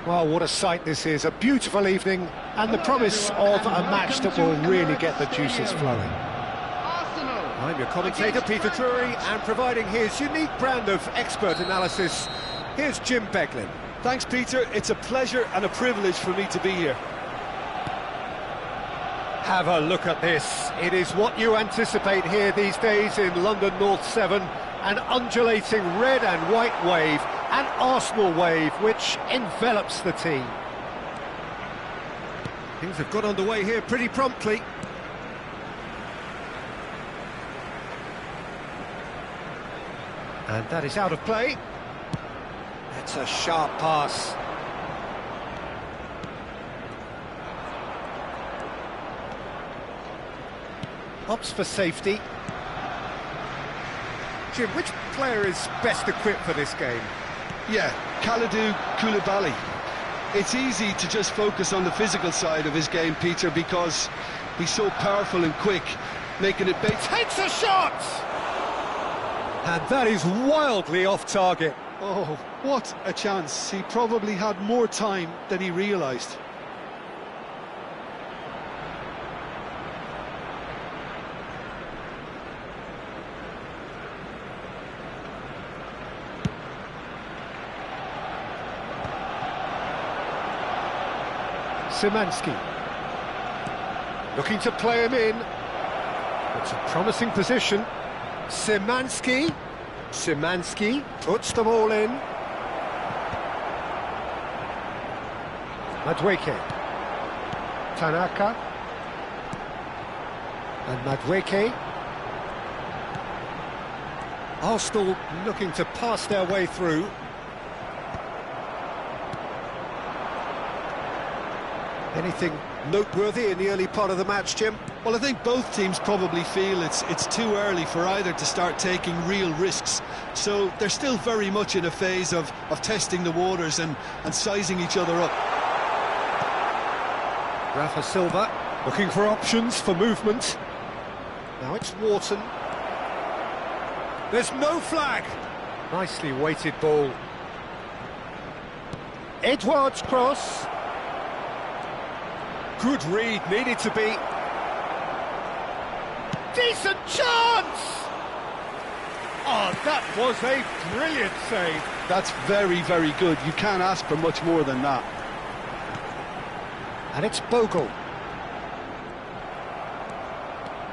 Well, what a sight this is, a beautiful evening and the promise of a match that will really get the juices flowing. I'm your commentator, Peter Drury, and providing his unique brand of expert analysis, here's Jim Beglin. Thanks, Peter. It's a pleasure and a privilege for me to be here. Have a look at this. It is what you anticipate here these days in London North 7, an undulating red and white wave, an Arsenal wave which envelops the team. Things have got underway here pretty promptly. And that is out of play. That's a sharp pass. Opts for safety. Jim, which player is best equipped for this game? Yeah, Kalidou Koulibaly. It's easy to just focus on the physical side of his game, Peter, because he's so powerful and quick, making it big. Takes a shot! And that is wildly off target. Oh, what a chance. He probably had more time than he realised. Szymanski looking to play him in. It's a promising position. Szymanski puts the ball in. Madueke, Tanaka, and Madueke. Arsenal looking to pass their way through. Anything noteworthy in the early part of the match, Jim? Well, I think both teams probably feel it's too early for either to start taking real risks. So they're still very much in a phase of testing the waters and sizing each other up. Rafa Silva looking for options for movement. Now it's Wharton. There's no flag. Nicely weighted ball. Edouard's cross. Good read, needed to be. Decent chance! Oh, that was a brilliant save. That's very, very good. You can't ask for much more than that. And it's Bogle.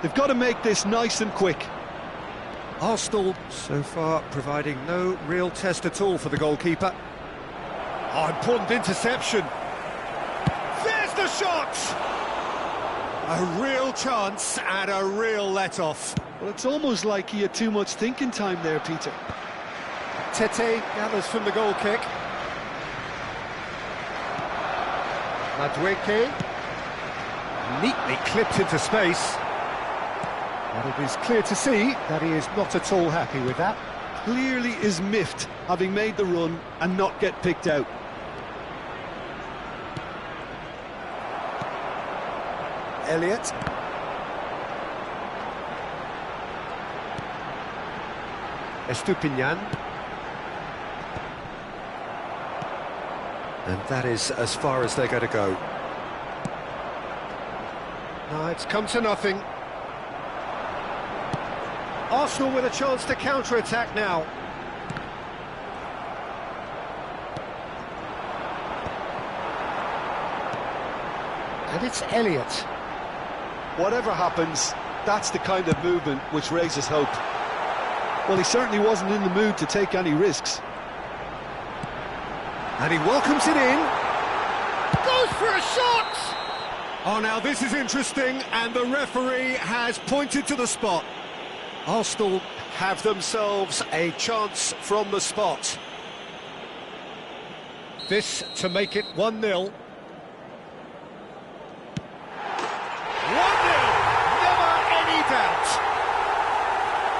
They've got to make this nice and quick. Arsenal, so far, providing no real test at all for the goalkeeper. Oh, important interception. There's the shot! A real chance and a real let-off. Well, it's almost like he had too much thinking time there, Peter. Tete gathers from the goal kick. Madueke neatly clipped into space. And it is clear to see that he is not at all happy with that. Clearly is miffed, having made the run and not get picked out. Elliott. Estupinian. And that is as far as they're going to go. No, it's come to nothing. Arsenal with a chance to counter-attack now. And it's Elliott. Whatever happens, that's the kind of movement which raises hope. Well, he certainly wasn't in the mood to take any risks. And he welcomes it in. Goes for a shot! Oh, now this is interesting, and the referee has pointed to the spot. Arsenal have themselves a chance from the spot. This to make it 1-0. 1-0, never any doubt.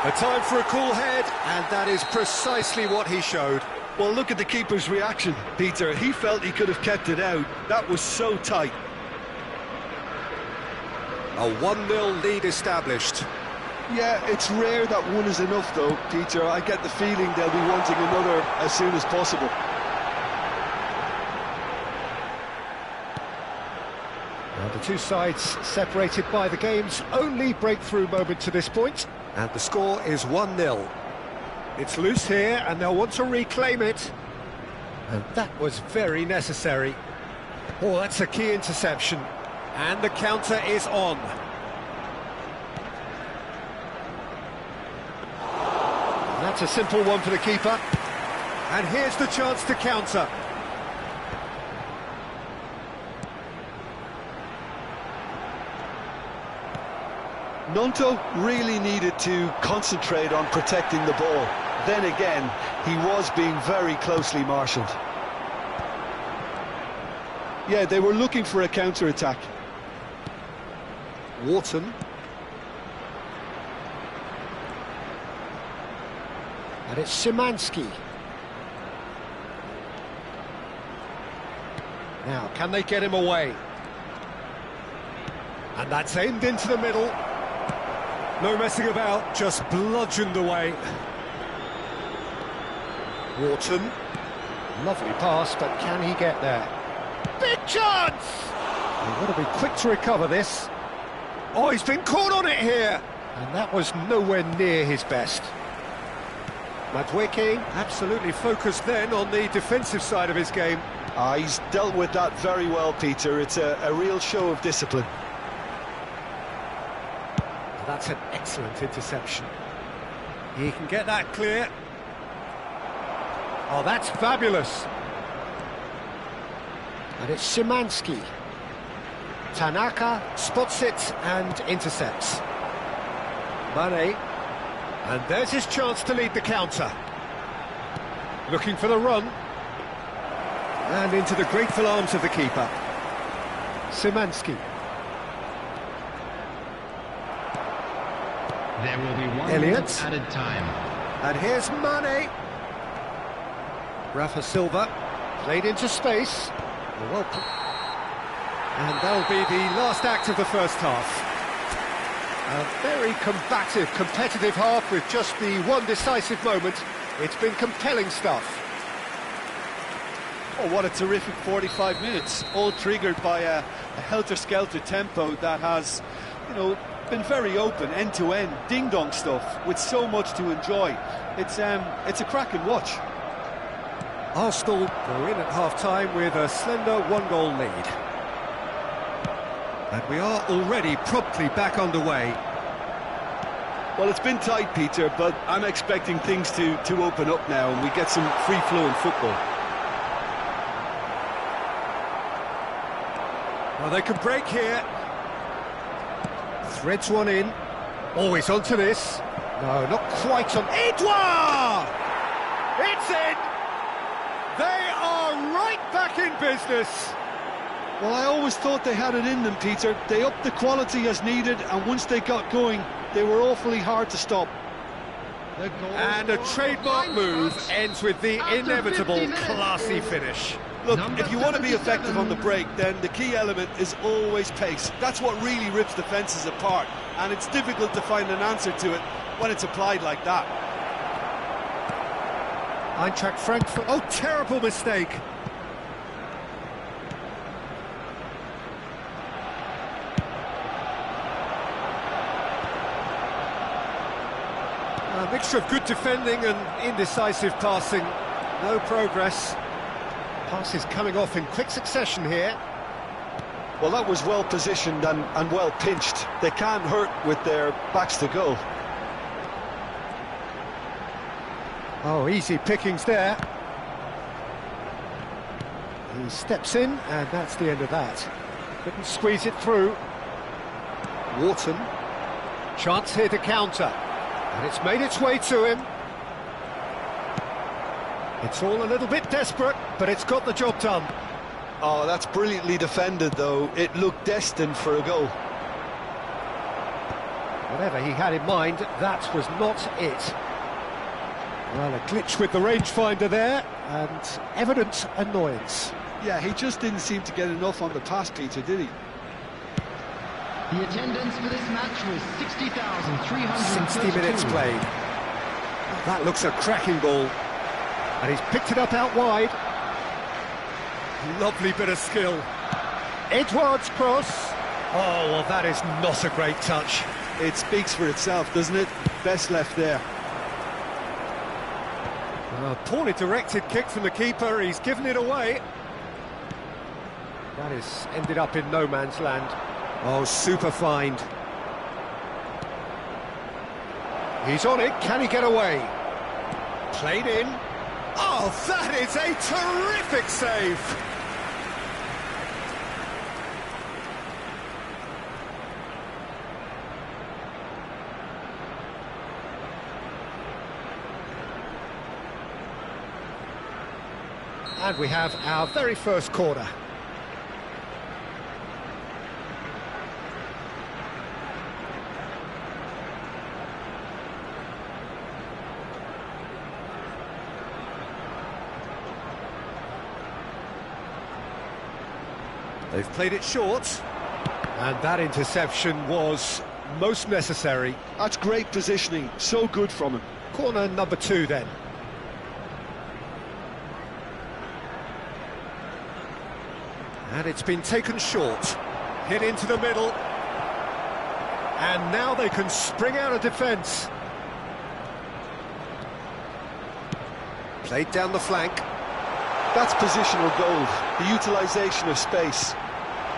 A time for a cool head, and that is precisely what he showed. Well, look at the keeper's reaction, Peter. He felt he could have kept it out. That was so tight. A 1-0 lead established. Yeah, it's rare that one is enough, though, Peter. I get the feeling they'll be wanting another as soon as possible. The two sides separated by the game's only breakthrough moment to this point. And the score is 1-0. It's loose here, and they'll want to reclaim it. And that was very necessary. Oh, that's a key interception. And the counter is on. And that's a simple one for the keeper. And here's the chance to counter. Nonto really needed to concentrate on protecting the ball. Then again, he was being very closely marshalled. Yeah, they were looking for a counter-attack. Wharton. And it's Szymanski. Now, can they get him away? And that's aimed into the middle. No messing about, just bludgeoned away. Wharton. Lovely pass, but can he get there? Big chance! They've got to be quick to recover this. Oh, he's been caught on it here! And that was nowhere near his best. Madwicki absolutely focused then on the defensive side of his game. He's dealt with that very well, Peter. It's a real show of discipline. That's an excellent interception. He can get that clear. Oh, that's fabulous. And it's Szymanski. Tanaka spots it and intercepts. Mane. And there's his chance to lead the counter. Looking for the run. And into the grateful arms of the keeper. Szymanski. There will be 1 Elliott. minute added time. And here's Mane. Rafa Silva played into space. And that'll be the last act of the first half. A very combative, competitive half with just the one decisive moment. It's been compelling stuff. Oh, what a terrific 45 minutes, all triggered by a helter-skelter tempo that has, you know, been very open, end-to-end, ding-dong stuff, with so much to enjoy. It's a cracking watch. Arsenal go in at half-time with a slender one-goal lead. And we are already promptly back underway. Well, it's been tight, Peter, but I'm expecting things to open up now and we get some free-flowing football. Well, they can break here. Threads one in. Always onto this. No, not quite on. Edouard! It's in! They are right back in business. Well, I always thought they had it in them, Peter. They upped the quality as needed, and once they got going, they were awfully hard to stop. And a trademark move ends with the inevitable classy finish. Look, if you want to be effective on the break, then the key element is always pace. That's what really rips defences apart, and it's difficult to find an answer to it when it's applied like that. Eintracht Frankfurt. Oh, terrible mistake. A mixture of good defending and indecisive passing. No progress. Passes coming off in quick succession here. Well, that was well positioned and well pinched. They can't hurt with their backs to goal. Oh, easy pickings there. He steps in, and that's the end of that. Couldn't squeeze it through. Wharton. Chance here to counter. And it's made its way to him. It's all a little bit desperate, but it's got the job done. Oh, that's brilliantly defended, though. It looked destined for a goal. Whatever he had in mind, that was not it. Well, a glitch with the rangefinder there, and evident annoyance. Yeah, he just didn't seem to get enough on the pass, Peter, did he? The attendance for this match was 60,300. 60 minutes played. That looks a cracking ball. And he's picked it up out wide. Lovely bit of skill. Edouard's cross. Oh, well, that is not a great touch. It speaks for itself, doesn't it? Best left there. A poorly directed kick from the keeper, he's given it away. That has ended up in no man's land. Oh, super find. He's on it, can he get away? Played in. Oh, that is a terrific save! And we have our very first corner. They've played it short, and that interception was most necessary. That's great positioning, so good from him. Corner number 2 then. And it's been taken short, hit into the middle, and now they can spring out of defence. Played down the flank. That's positional gold, the utilisation of space.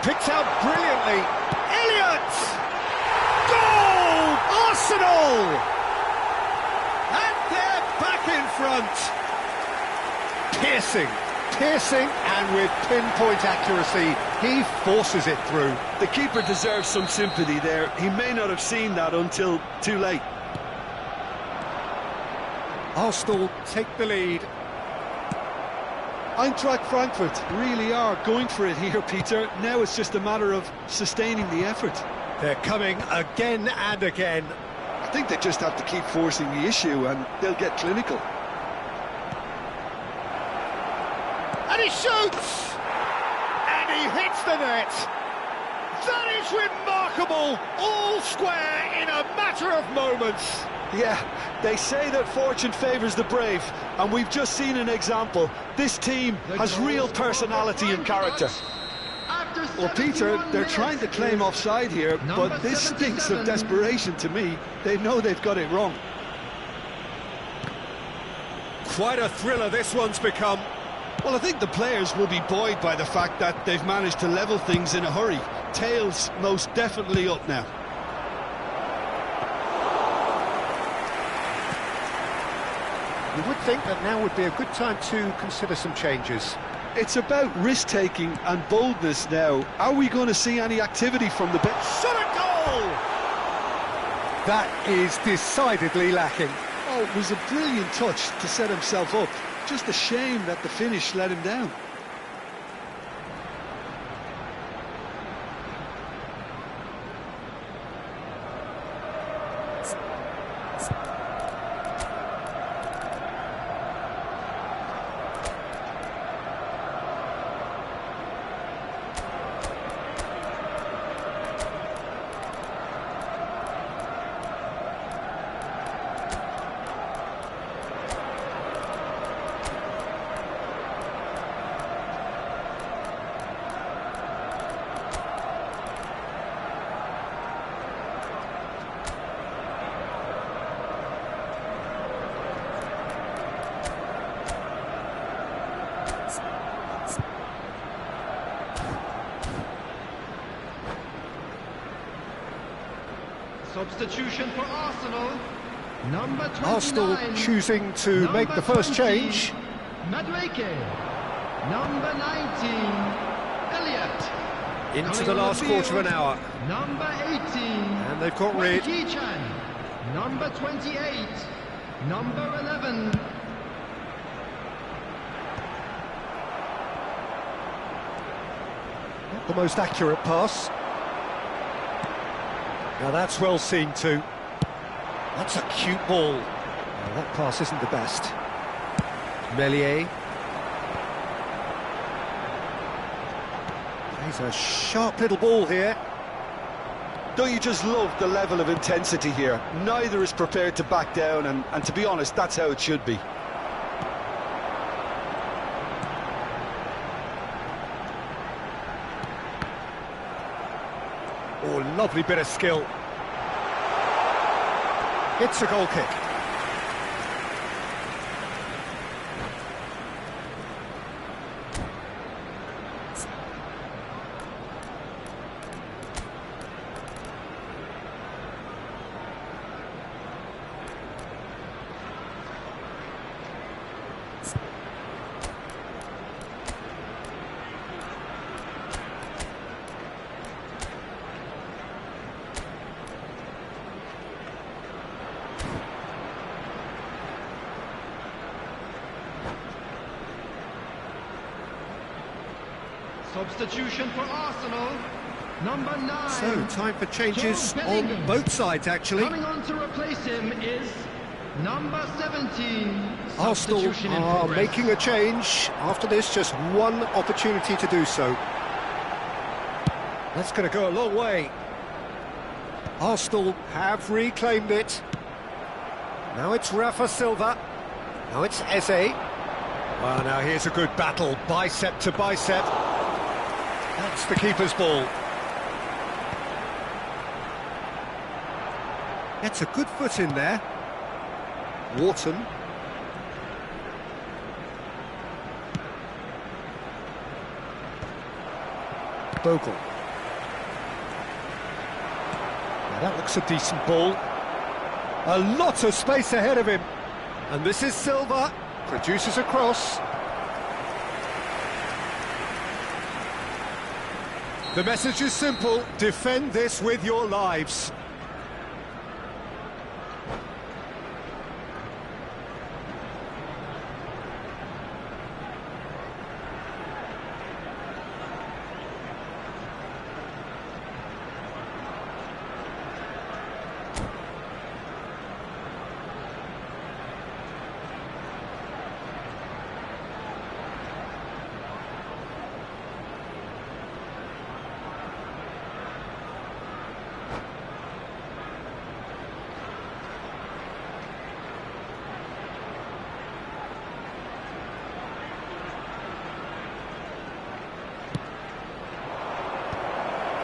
Picked out brilliantly. Elliott! Goal! Arsenal! And they're back in front. Piercing, and with pinpoint accuracy, he forces it through. The keeper deserves some sympathy there. He may not have seen that until too late. Arsenal take the lead. Eintracht Frankfurt really are going for it here, Peter. Now it's just a matter of sustaining the effort. They're coming again and again. I think they just have to keep forcing the issue and they'll get clinical. And he shoots! And he hits the net! That is remarkable! All square in a matter of moments! Yeah, they say that fortune favours the brave, and we've just seen an example. This team has real personality and character. Well, Peter, they're trying to claim offside here, but this stinks of desperation to me. They know they've got it wrong. Quite a thriller this one's become. Well, I think the players will be buoyed by the fact that they've managed to level things in a hurry. Tails most definitely up now. You would think that now would be a good time to consider some changes. It's about risk-taking and boldness now. Are we going to see any activity from the bench? Shot a goal! That is decidedly lacking. Oh, it was a brilliant touch to set himself up. Just a shame that the finish let him down. Substitution for Arsenal. Number 29. Arsenal choosing to make the first change. Madueke. Number 19. Elliott. Into the last quarter of an hour. Number 18. And they've got rid. Kichan. Number 28. Number 11. Not the most accurate pass. Now that's well seen too. That's a cute ball. Now that pass isn't the best. Meslier. Plays a sharp little ball here. Don't you just love the level of intensity here? Neither is prepared to back down, and to be honest, that's how it should be. Oh, lovely bit of skill. It's a goal kick. Substitution for Arsenal, number 9. So, time for changes on both sides, actually. Coming on to replace him is number 17. Arsenal Substitution in are progress. making a change. After this, just one opportunity to do so. That's going to go a long way. Arsenal have reclaimed it. Now it's Rafa Silva. Now it's Eze. Well, now here's a good battle, bicep to bicep. That's the keeper's ball. Gets a good foot in there. Wharton. Bogle. Now that looks a decent ball. A lot of space ahead of him. And this is Silva. Produces a cross. The message is simple: defend this with your lives.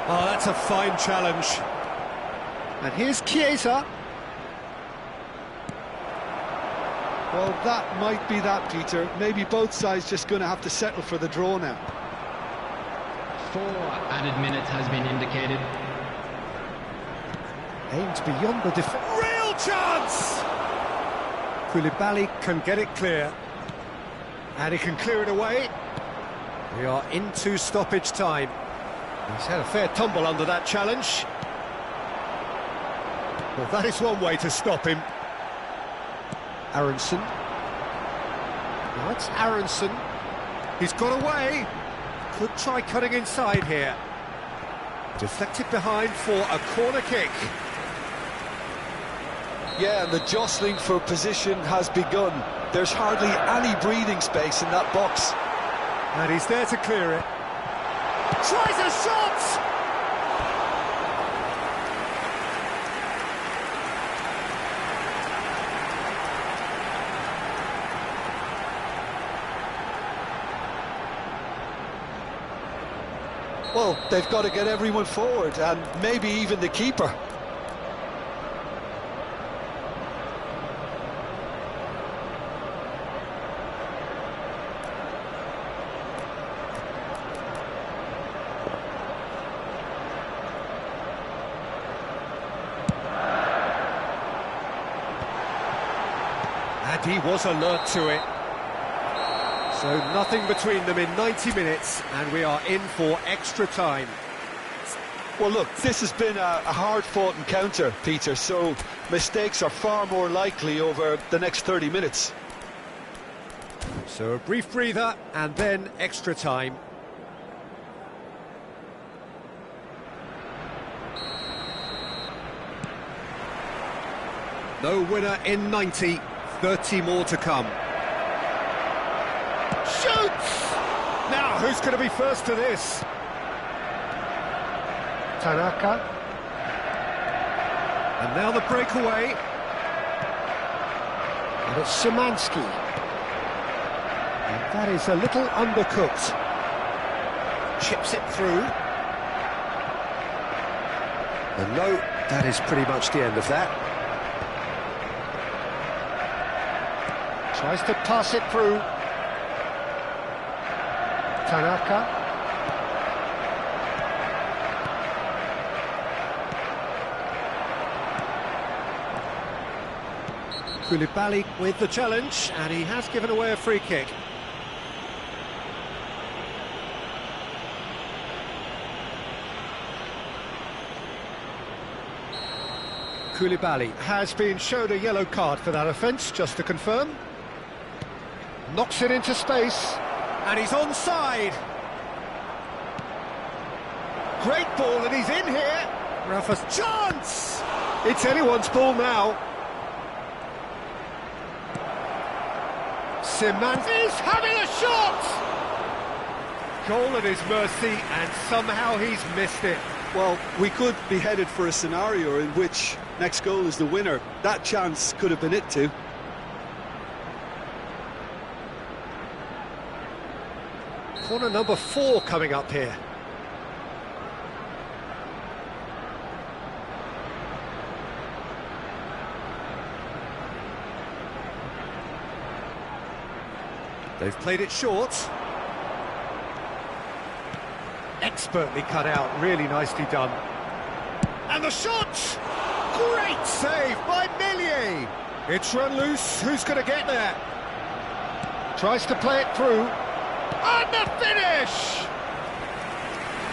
Oh, that's a fine challenge. And here's Chiesa. Well, that might be that, Peter. Maybe both sides just going to have to settle for the draw now. 4 added minutes has been indicated. Aims beyond the defence. Real chance! Koulibaly can get it clear. And he can clear it away. We are into stoppage time. He's had a fair tumble under that challenge. Well, that is one way to stop him. Aronson. Now it's Aronson. He's got away. Could try cutting inside here. Deflected behind for a corner kick. Yeah, and the jostling for position has begun. There's hardly any breathing space in that box. And he's there to clear it. Tries a shot! Well, they've got to get everyone forward, and maybe even the keeper. And he was alert to it. So nothing between them in 90 minutes, and we are in for extra time. Well, look, this has been a hard-fought encounter, Peter, so mistakes are far more likely over the next 30 minutes. So a brief breather, and then extra time. No winner in 90, 30 more to come. Shoots! Now, who's going to be first to this? Tanaka. And now the breakaway. And it's Szymanski. And that is a little undercooked. Chips it through. And no, that is pretty much the end of that. Tries to pass it through. Tanaka. Koulibaly with the challenge, and he has given away a free kick. Koulibaly has been shown a yellow card for that offence, just to confirm. Knocks it into space, and he's onside. Great ball, and he's in here. Rafa's chance! It's anyone's ball now. Simans is having a shot! Goal at his mercy, and somehow he's missed it. Well, we could be headed for a scenario in which next goal is the winner. That chance could have been it too. Corner number 4 coming up here. They've played it short. Expertly cut out, really nicely done. And the shot! Great save by Millier! It's run loose, who's going to get there? Tries to play it through. And the finish!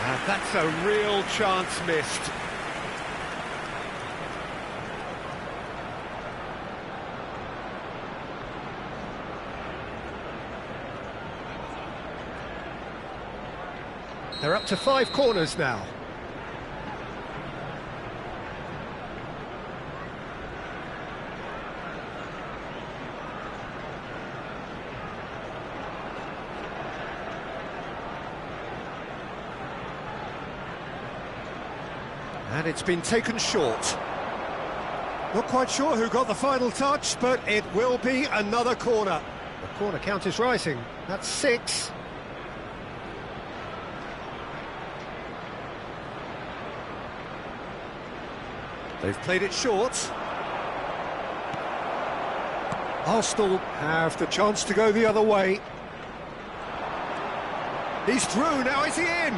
And that's a real chance missed. They're up to 5 corners now. And it's been taken short. Not quite sure who got the final touch, but it will be another corner. The corner count is rising. That's 6. They've played it short. Arsenal have the chance to go the other way. He's through, now is he in?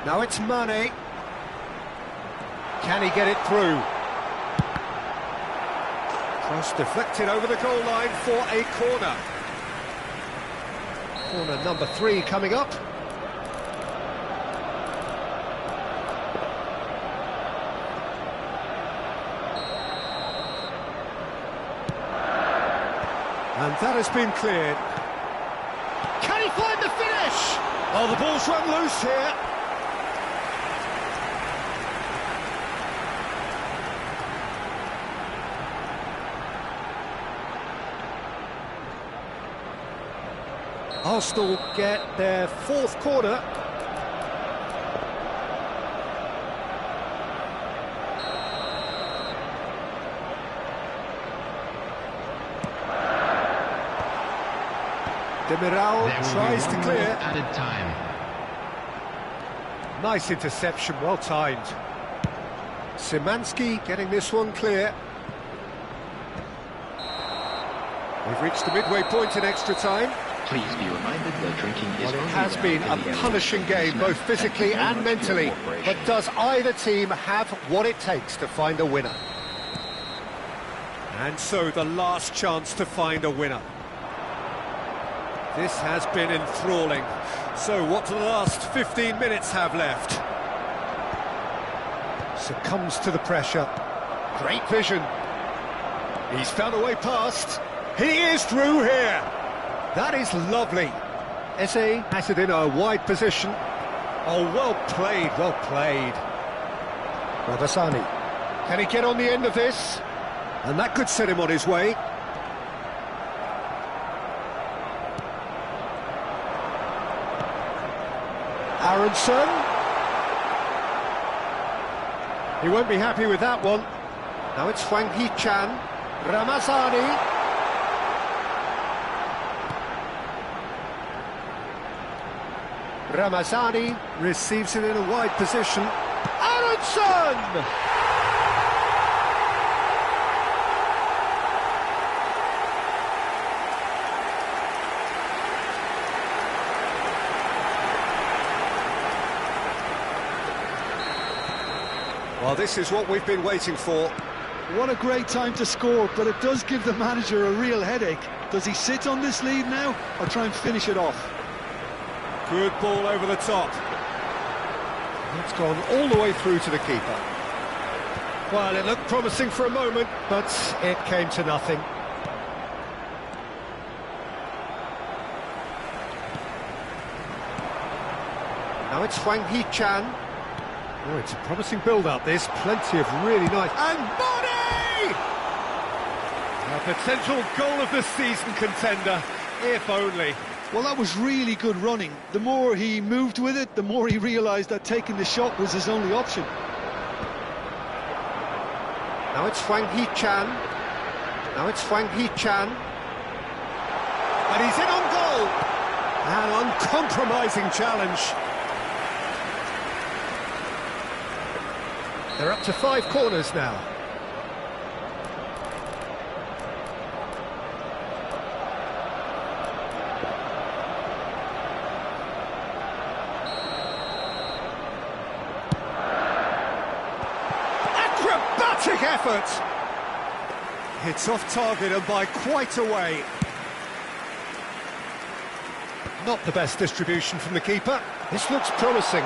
Now it's Mane. Can he get it through? Cross deflected over the goal line for a corner. Corner number 3 coming up. And that has been cleared. Can he find the finish? Oh, the ball's run loose here. Arsenal get their 4th corner. Demiral tries to clear. Added time. Nice interception, well timed. Szymanski getting this one clear. We've reached the midway point in extra time. Please be reminded that drinking is Well, it has been a punishing game, both physically and mentally. But does either team have what it takes to find a winner? And so the last chance to find a winner. This has been enthralling. So what do the last 15 minutes have left? Succumbs to the pressure. Great vision. He's found a way past. He is through here. That is lovely. Eze has it in a wide position. Oh, well played, well played. Radasani. Can he get on the end of this? And that could set him on his way. Aronson. He won't be happy with that one. Now it's Hwang Hee-chan. Ramazani. Ramazani receives it in a wide position. And Sorensen! Well, this is what we've been waiting for. What a great time to score, but it does give the manager a real headache. Does he sit on this lead now, or try and finish it off? Good ball over the top. It's gone all the way through to the keeper. Well, it looked promising for a moment, but it came to nothing. Now it's Wang Hee-chan. Oh, it's a promising build-up, this. Plenty of really nice... And body! A potential goal of the season contender, if only. Well, that was really good running. The more he moved with it, the more he realised that taking the shot was his only option. Now it's Wang Hee-chan. Now it's Wang Hee-chan. And he's in on goal! An uncompromising challenge. They're up to 5 corners now. Acrobatic effort! It's off target and by quite a way. Not the best distribution from the keeper. This looks promising.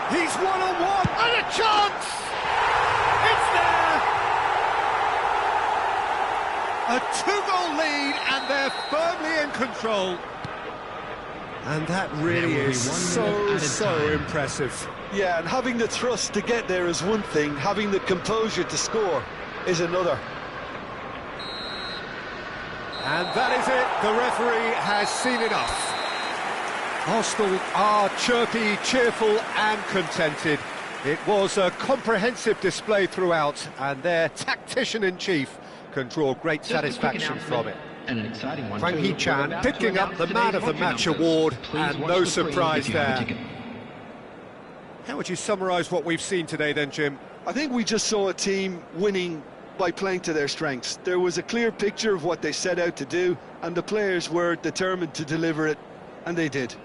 He's one-on-one and a chance! It's there! A 2-goal lead and they're firmly in control. And that really is so impressive. Yeah, and having the thrust to get there is one thing, having the composure to score is another. And that is it, the referee has seen enough. Arsenal are chirpy, cheerful and contented. It was a comprehensive display throughout, and their tactician-in-chief can draw great satisfaction from it. And an exciting one. Wang Hee-chan picking up the Man of the Match award, and no surprise there. How would you summarise what we've seen today then, Jim? I think we just saw a team winning by playing to their strengths. There was a clear picture of what they set out to do, and the players were determined to deliver it, and they did.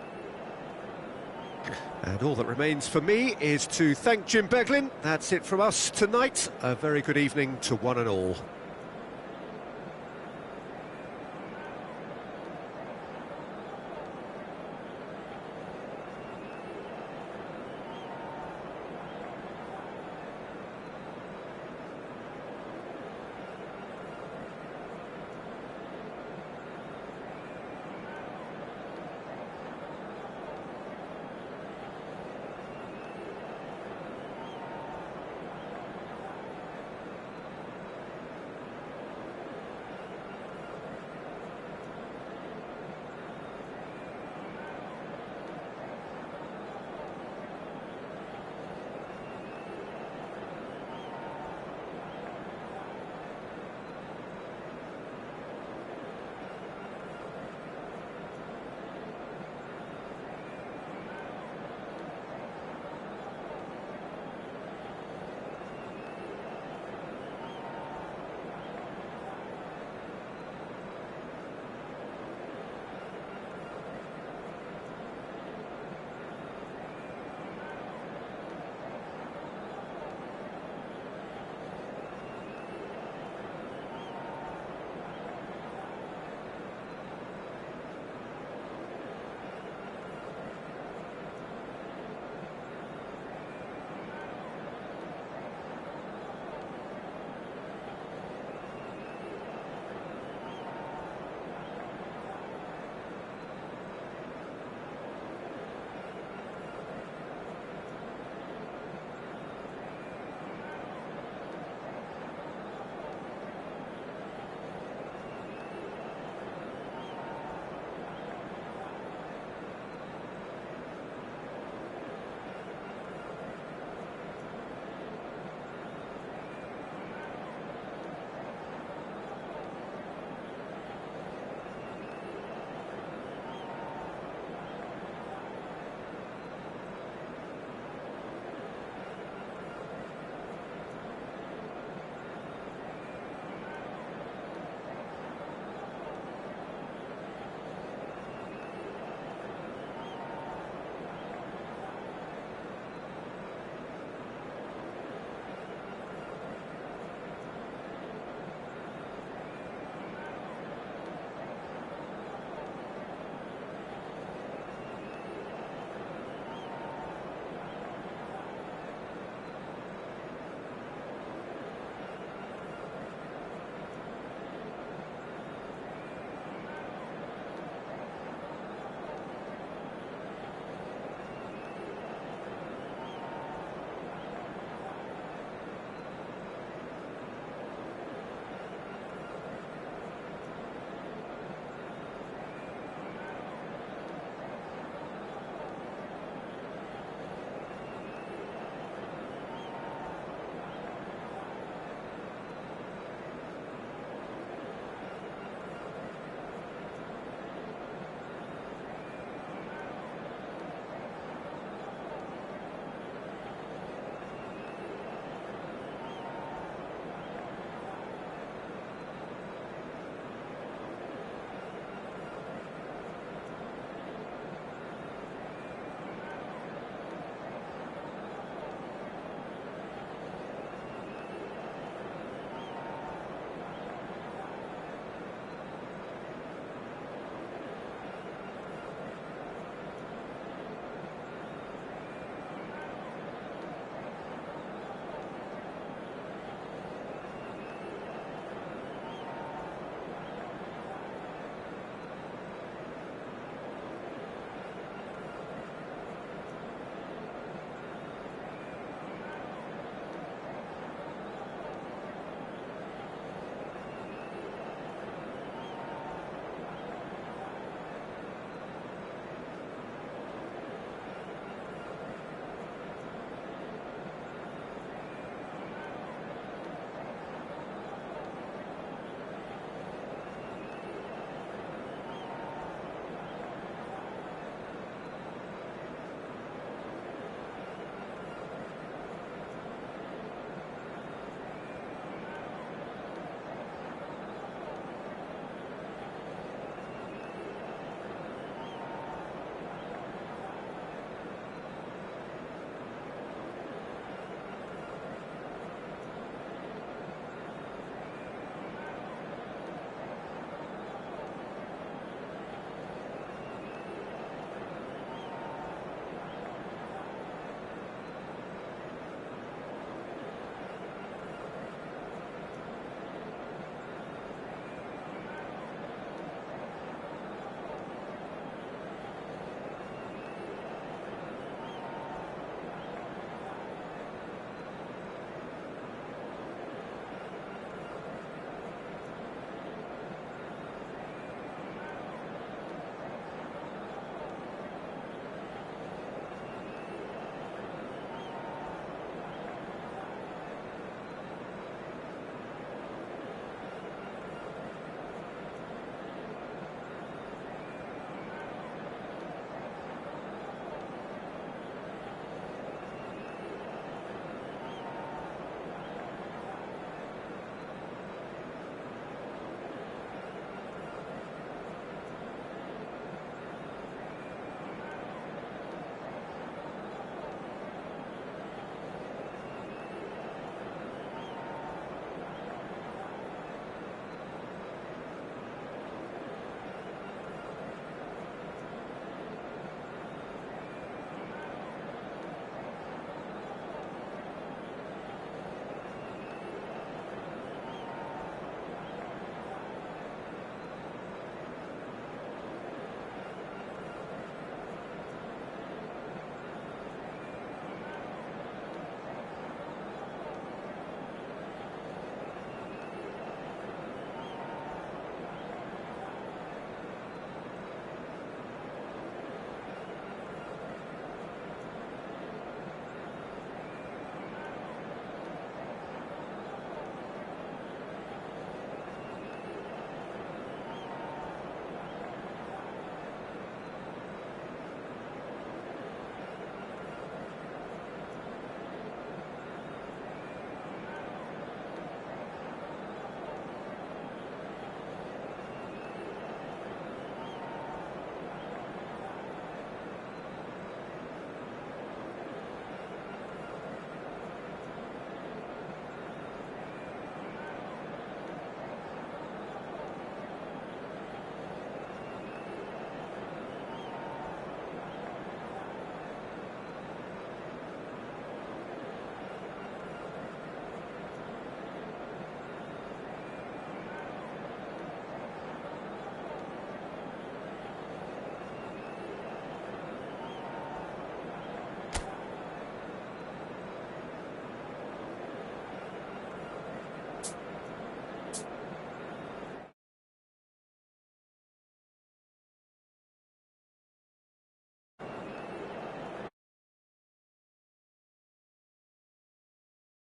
And all that remains for me is to thank Jim Beglin. That's it from us tonight. A very good evening to one and all.